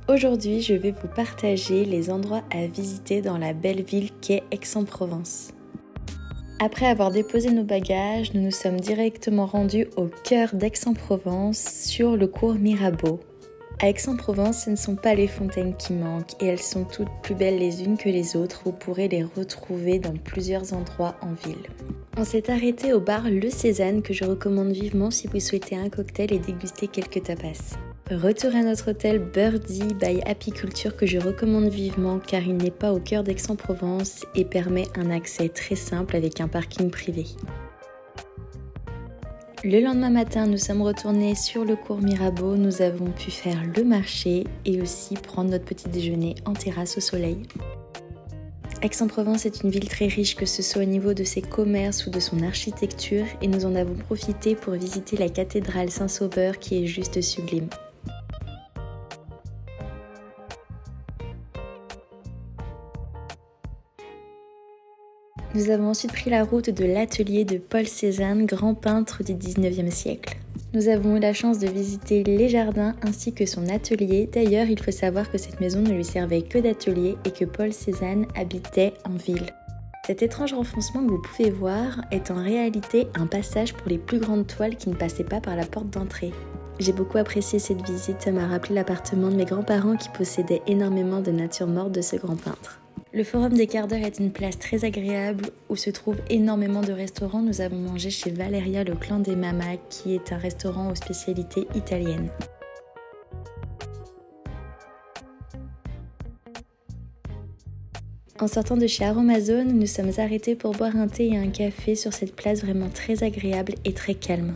Aujourd'hui, je vais vous partager les endroits à visiter dans la belle ville qu'est Aix-en-Provence. Après avoir déposé nos bagages, nous nous sommes directement rendus au cœur d'Aix-en-Provence sur le cours Mirabeau. À Aix-en-Provence, ce ne sont pas les fontaines qui manquent et elles sont toutes plus belles les unes que les autres. Vous pourrez les retrouver dans plusieurs endroits en ville. On s'est arrêté au bar Le Cézanne que je recommande vivement si vous souhaitez un cocktail et déguster quelques tapas. Retour à notre hôtel Birdie by Apiculture que je recommande vivement car il n'est pas au cœur d'Aix-en-Provence et permet un accès très simple avec un parking privé. Le lendemain matin, nous sommes retournés sur le cours Mirabeau, nous avons pu faire le marché et aussi prendre notre petit déjeuner en terrasse au soleil. Aix-en-Provence est une ville très riche, que ce soit au niveau de ses commerces ou de son architecture, et nous en avons profité pour visiter la cathédrale Saint-Sauveur qui est juste sublime. Nous avons ensuite pris la route de l'atelier de Paul Cézanne, grand peintre du 19e siècle. Nous avons eu la chance de visiter les jardins ainsi que son atelier. D'ailleurs, il faut savoir que cette maison ne lui servait que d'atelier et que Paul Cézanne habitait en ville. Cet étrange renfoncement que vous pouvez voir est en réalité un passage pour les plus grandes toiles qui ne passaient pas par la porte d'entrée. J'ai beaucoup apprécié cette visite, ça m'a rappelé l'appartement de mes grands-parents qui possédaient énormément de nature morte de ce grand peintre. Le Forum des Quarts d'Heure est une place très agréable où se trouvent énormément de restaurants. Nous avons mangé chez Valeria le Clan des Mamas qui est un restaurant aux spécialités italiennes. En sortant de chez Aromazone, nous nous sommes arrêtés pour boire un thé et un café sur cette place vraiment très agréable et très calme.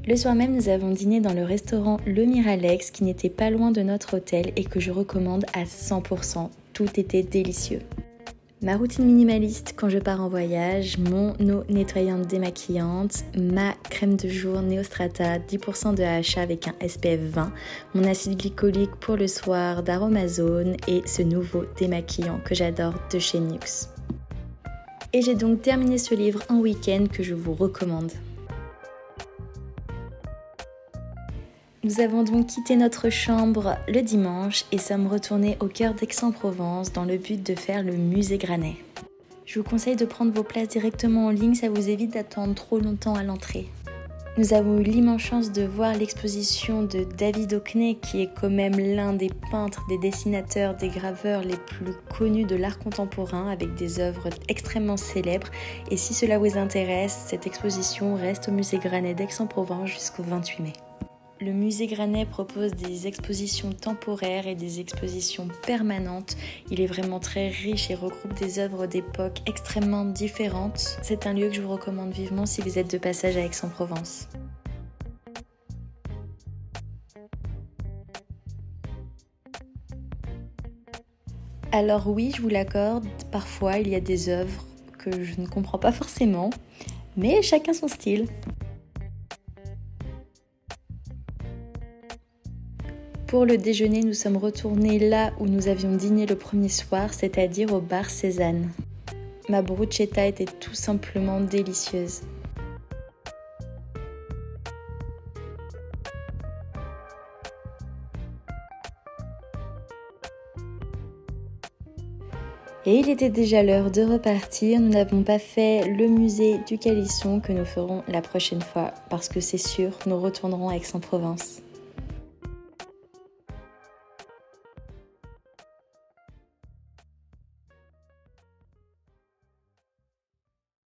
Le soir même, nous avons dîné dans le restaurant Le Miralex qui n'était pas loin de notre hôtel et que je recommande à 100%. Tout était délicieux. Ma routine minimaliste quand je pars en voyage, mon eau nettoyante démaquillante, ma crème de jour Neostrata 10% de AHA avec un SPF 20, mon acide glycolique pour le soir d'Aromazone et ce nouveau démaquillant que j'adore de chez Nuxe. Et j'ai donc terminé ce livre en week-end que je vous recommande. Nous avons donc quitté notre chambre le dimanche et sommes retournés au cœur d'Aix-en-Provence dans le but de faire le musée Granet. Je vous conseille de prendre vos places directement en ligne, ça vous évite d'attendre trop longtemps à l'entrée. Nous avons eu l'immense chance de voir l'exposition de David Hockney qui est quand même l'un des peintres, des dessinateurs, des graveurs les plus connus de l'art contemporain avec des œuvres extrêmement célèbres. Et si cela vous intéresse, cette exposition reste au musée Granet d'Aix-en-Provence jusqu'au 28 mai. Le musée Granet propose des expositions temporaires et des expositions permanentes. Il est vraiment très riche et regroupe des œuvres d'époque extrêmement différentes. C'est un lieu que je vous recommande vivement si vous êtes de passage à Aix-en-Provence. Alors oui, je vous l'accorde, parfois il y a des œuvres que je ne comprends pas forcément, mais chacun son style. Pour le déjeuner, nous sommes retournés là où nous avions dîné le premier soir, c'est-à-dire au bar Cézanne. Ma bruschetta était tout simplement délicieuse. Et il était déjà l'heure de repartir. Nous n'avons pas fait le musée du Calisson que nous ferons la prochaine fois parce que c'est sûr, nous retournerons à Aix-en-Provence.